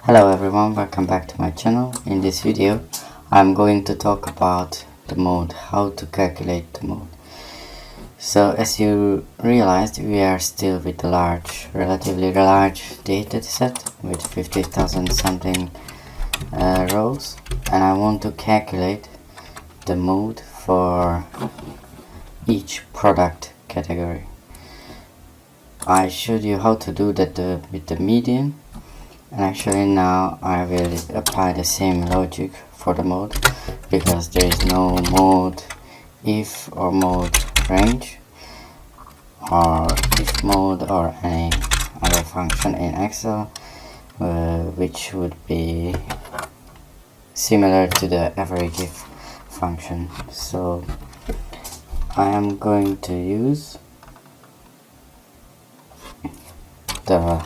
Hello everyone, welcome back to my channel. In this video I'm going to talk about the mode, how to calculate the mode. So as you realized, we are still with a relatively large data set with 50,000 something rows, and I want to calculate the mode for each product category. I showed you how to do that with the median, and actually now I will apply the same logic for the mode, because there is no mode if or mode range or if mode or any other function in Excel which would be similar to the average if function. So I am going to use the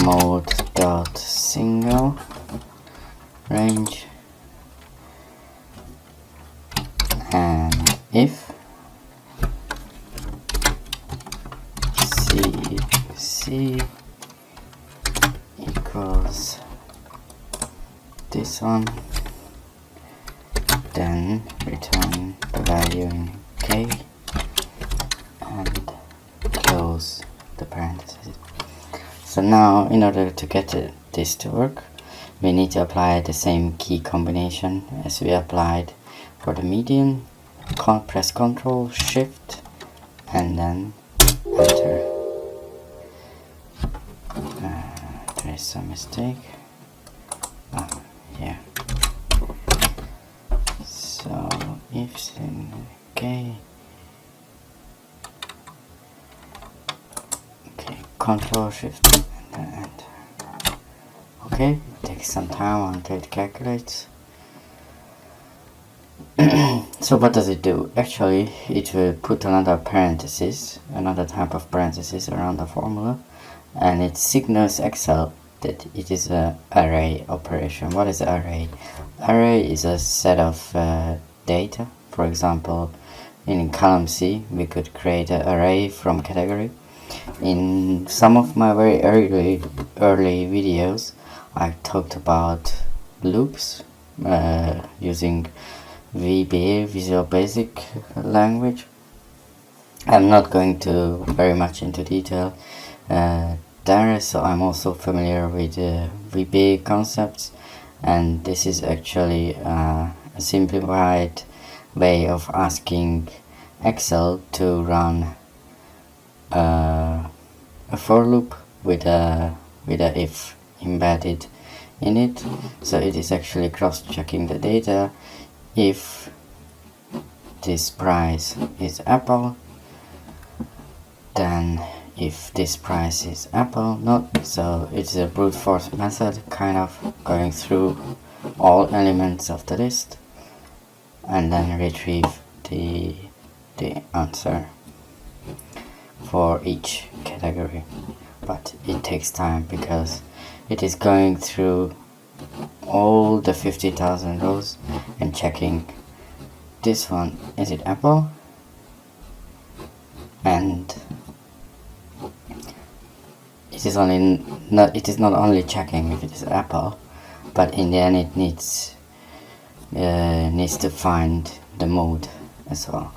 mode dot single range and if c equals this one, then return the value in k and close the parentheses. So now, in order to get this to work, we need to apply the same key combination as we applied for the median. Press Ctrl Shift and then enter. There is some mistake. Yeah. So if okay. Ctrl Shift and then enter. Okay, it takes some time until it calculates. So what does it do? Actually, it will put another type of parenthesis around the formula, and it signals Excel that it is an array operation. What is an array? Array is a set of data. For example, in column C, we could create an array from category. In some of my very early videos, I talked about loops using VBA, Visual Basic language. I'm not going to very much into detail there, so I'm also familiar with VBA concepts, and this is actually a simplified way of asking Excel to run a for loop with a if embedded in it. So it is actually cross-checking the data. If this price is apple, then if this price is apple not. So it's a brute force method, kind of going through all elements of the list and then retrieve the answer for each category. But it takes time because it is going through all the 50,000 rows and checking this one, is it apple? And it is not only checking if it is apple, but in the end it needs to find the mode as well.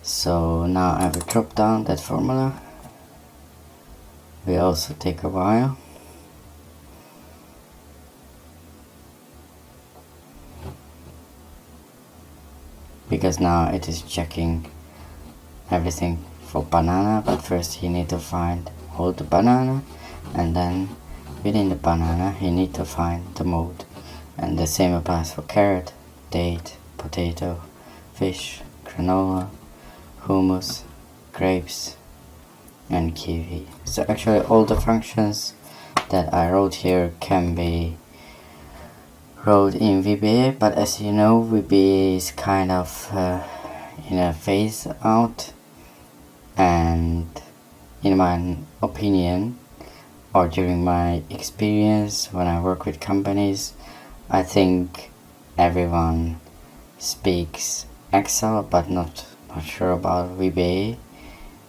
So now I will drop down that formula. Will also take a while. Because now it is checking everything for banana, but first you need to find all the banana, and then within the banana you need to find the mode. And the same applies for carrot, date, potato, fish, granola, hummus, grapes, and kiwi. So actually all the functions that I wrote here can be wrote in VBA, but as you know, VBA is kind of in a phase out, and in my opinion, or during my experience when I work with companies, I think everyone speaks Excel but not sure about VBA.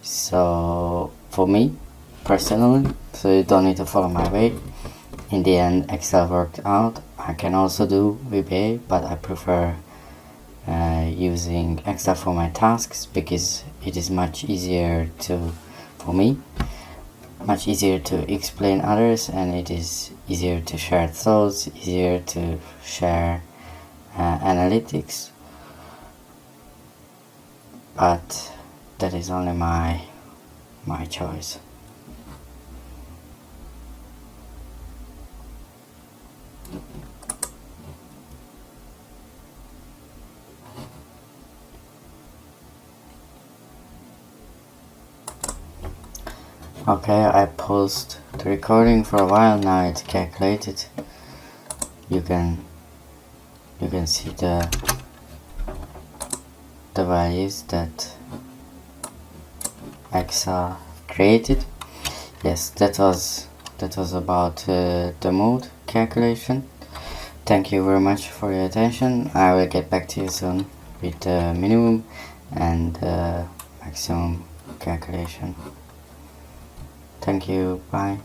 So for me personally, so you don't need to follow my way, in the end Excel worked out. I can also do VBA, but I prefer using Excel for my tasks because it is much easier for me, much easier to explain others, and it is easier to share thoughts, easier to share analytics. But that is only my choice. Okay, I paused the recording for a while. Now it's calculated. You can see the values that Excel created. Yes, that was about the mode calculation. Thank you very much for your attention. I will get back to you soon with the minimum and maximum calculation. Thank you. Bye.